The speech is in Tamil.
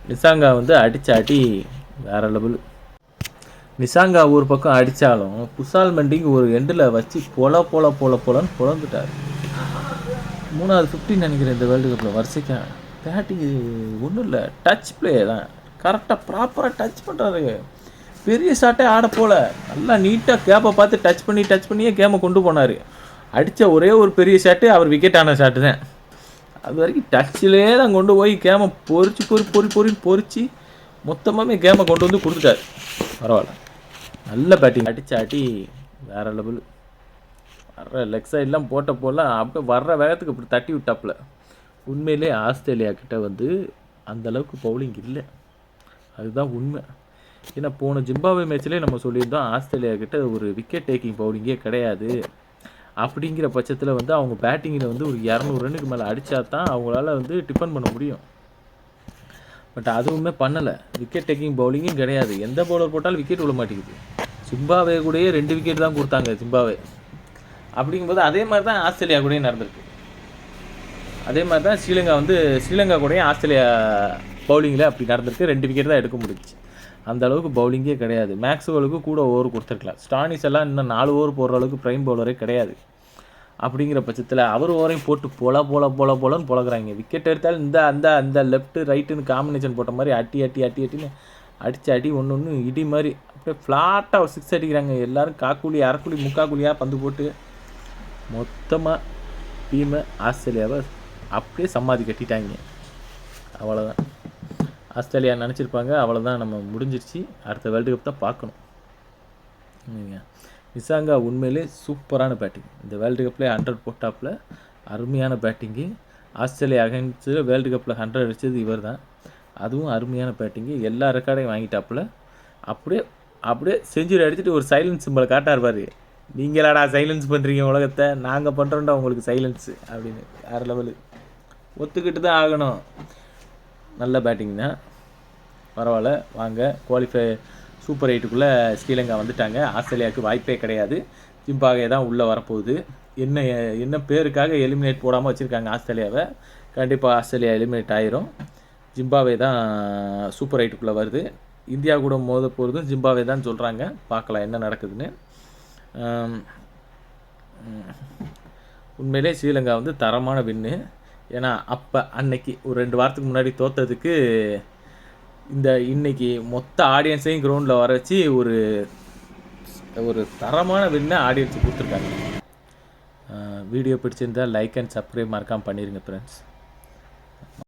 நிசாங்கா வந்து அடித்த அடி வேற லெவல். நிசாங்கா ஒரு பக்கம் அடித்தாலும் குஷால் மண்டிக்கு ஒரு எண்டில் வச்சு பொலன்னு பொழந்துட்டார். 3வது 15 நினைக்கிறேன் இந்த வேர்ல்டு கப்பில் வரிசைக்கா. பேட்டிங்கு ஒன்றும் இல்லை, டச் பிளே தான் கரெக்டாக ப்ராப்பராக டச் பண்ணுறாரு. பெரிய ஷாட்டே ஆட போல நல்லா நீட்டாக கேப்பை பார்த்து டச் பண்ணியே கேமை கொண்டு போனார். அடித்த ஒரே ஒரு பெரிய ஷாட்டு அவர் விக்கெட் ஆன ஷாட்டு தான். அது வரைக்கும் டச்சிலே தான் கொண்டு போய் கேமை பொறிச்சு மொத்தமாகவே கேமை கொண்டு வந்து கொடுத்துட்டார். பரவாயில்ல, நல்ல பேட்டிங். அடித்த அடி வேறு லெவல். வர்ற லெக் சைட்லாம் போட்ட போலாம் அப்படியே வர்ற வேகத்துக்கு இப்படி தட்டி விட்டாப்புல. உண்மையிலே ஆஸ்திரேலியா கிட்ட வந்து அந்தளவுக்கு பவுலிங் இல்லை, அதுதான் உண்மை. ஏன்னா போன ஜிம்பாப்வே மேட்ச்லேயே நம்ம சொல்லியிருந்தோம் ஆஸ்திரேலியா கிட்ட ஒரு விக்கெட் டேக்கிங் பவுலிங்கே கிடையாது. அப்படிங்கிற பட்சத்தில் வந்து அவங்க பேட்டிங்கில் வந்து ஒரு 200 ரன்னுக்கு மேலே அடித்தா தான் அவங்களால வந்து டிஃபன் பண்ண முடியும். பட் அதுவுமே பண்ணலை. விக்கெட் டேக்கிங் பவுலிங்கும் கிடையாது. எந்த பவுலர் போட்டாலும் விக்கெட் விழ மாட்டேங்குது. ஜிம்பாப்வே கூடயே 2 விக்கெட் தான் கொடுத்தாங்க ஜிம்பாப்வே. அப்படிங்கும்போது அதே மாதிரி தான் ஆஸ்திரேலியா கூடயும் நடந்திருக்கு. அதே மாதிரி தான் ஸ்ரீலங்கா கூடயும் ஆஸ்திரேலியா பவுலிங்கில் அப்படி நடந்திருக்கு. 2 விக்கெட் தான் எடுக்க முடிஞ்சிச்சு. அந்த அளவுக்கு பவுலிங்கே கிடையாது. மேக்ஸ்வெலுக்கு கூட ஓவர் கொடுத்துருக்கலாம். ஸ்டானிஸ் எல்லாம் இன்னும் 4 ஓவர் போடுற அளவுக்கு ப்ரைம் பவுலரே கிடையாது. அப்படிங்கிற பட்சத்தில் அவர் ஓவரையும் போட்டு போலன்னு பொழக்கிறாங்க. விக்கெட் எடுத்தாலும் அந்த லெஃப்ட்டு ரைட்டுன்னு காம்பினேஷன் போட்ட மாதிரி அட்டின்னு அடித்து அடி ஒன்று இடி மாதிரி அப்படியே ஃப்ளாட்டாக ஒரு 6 அடிக்கிறாங்க. எல்லோரும் காக்கூலி அரைக்குழி முக்காக்குழியாக பந்து போட்டு மொத்தமாக டீமை ஆஸ்திரேலியாவை அப்படியே சமாதி கட்டிட்டாங்க. அவ்வளோதான். ஆஸ்திரேலியா நினச்சிருப்பாங்க அவ்வளோதான் நம்ம முடிஞ்சிருச்சு, அடுத்த வேர்ல்டு கப் தான் பார்க்கணும். நிசாங்கா உண்மையிலே சூப்பரான பேட்டிங். இந்த வேர்ல்டு கப்லேயே 100 போட்டாப்பில் அருமையான பேட்டிங்கு. ஆஸ்திரேலியா அகைன்ஸ்ட் வேர்ல்டு கப்பில் 100 அடித்தது இவர் தான். அதுவும் அருமையான பேட்டிங்கு. எல்லா ரெக்கார்டையும் வாங்கிட்டாப்புல. அப்படியே செஞ்சுரி அடிச்சுட்டு ஒரு சைலன்ஸ் சிம்பிளை காட்டார் பாரு. நீங்களாடா சைலன்ஸ் பண்ணுறீங்க உலகத்தை, நாங்கள் பண்ணுறோண்டா உங்களுக்கு சைலன்ஸு அப்படின்னு. வேறு லெவலு. ஒத்துக்கிட்டு தான் ஆகணும். நல்ல பேட்டிங் தான். பரவாயில்ல, வாங்க குவாலிஃபை சூப்பர் 8க்குள்ளே ஸ்ரீலங்கா வந்துட்டாங்க. ஆஸ்திரேலியாவுக்கு வாய்ப்பே கிடையாது. ஜிம்பாப்வே தான் உள்ளே வரப்போகுது. என்ன பேருக்காக எலிமினேட் போடாமல் வச்சுருக்காங்க ஆஸ்திரேலியாவை. கண்டிப்பாக ஆஸ்திரேலியா எலிமினேட் ஆயிரும். ஜிம்பாப்வே தான் சூப்பர் 8க்குள்ளே வருது. இந்தியா கூட மோத போகிறதும் ஜிம்பாப்வே தான் சொல்கிறாங்க. பார்க்கலாம் என்ன நடக்குதுன்னு. உண்மையிலே ஸ்ரீலங்கா வந்து தரமான வின்னு. ஏன்னா அன்னைக்கு ஒரு 2 வாரத்துக்கு முன்னாடி தோற்றதுக்கு இன்னைக்கு மொத்த ஆடியன்ஸையும் கிரவுண்டில் வர வச்சு ஒரு தரமான வின்னை ஆடியன்ஸுக்கு கொடுத்துருக்காங்க. வீடியோ பிடிச்சிருந்தால் லைக் அண்ட் சப்ஸ்கிரைப் மறக்காமல் பண்ணிடுங்க ஃப்ரெண்ட்ஸ்.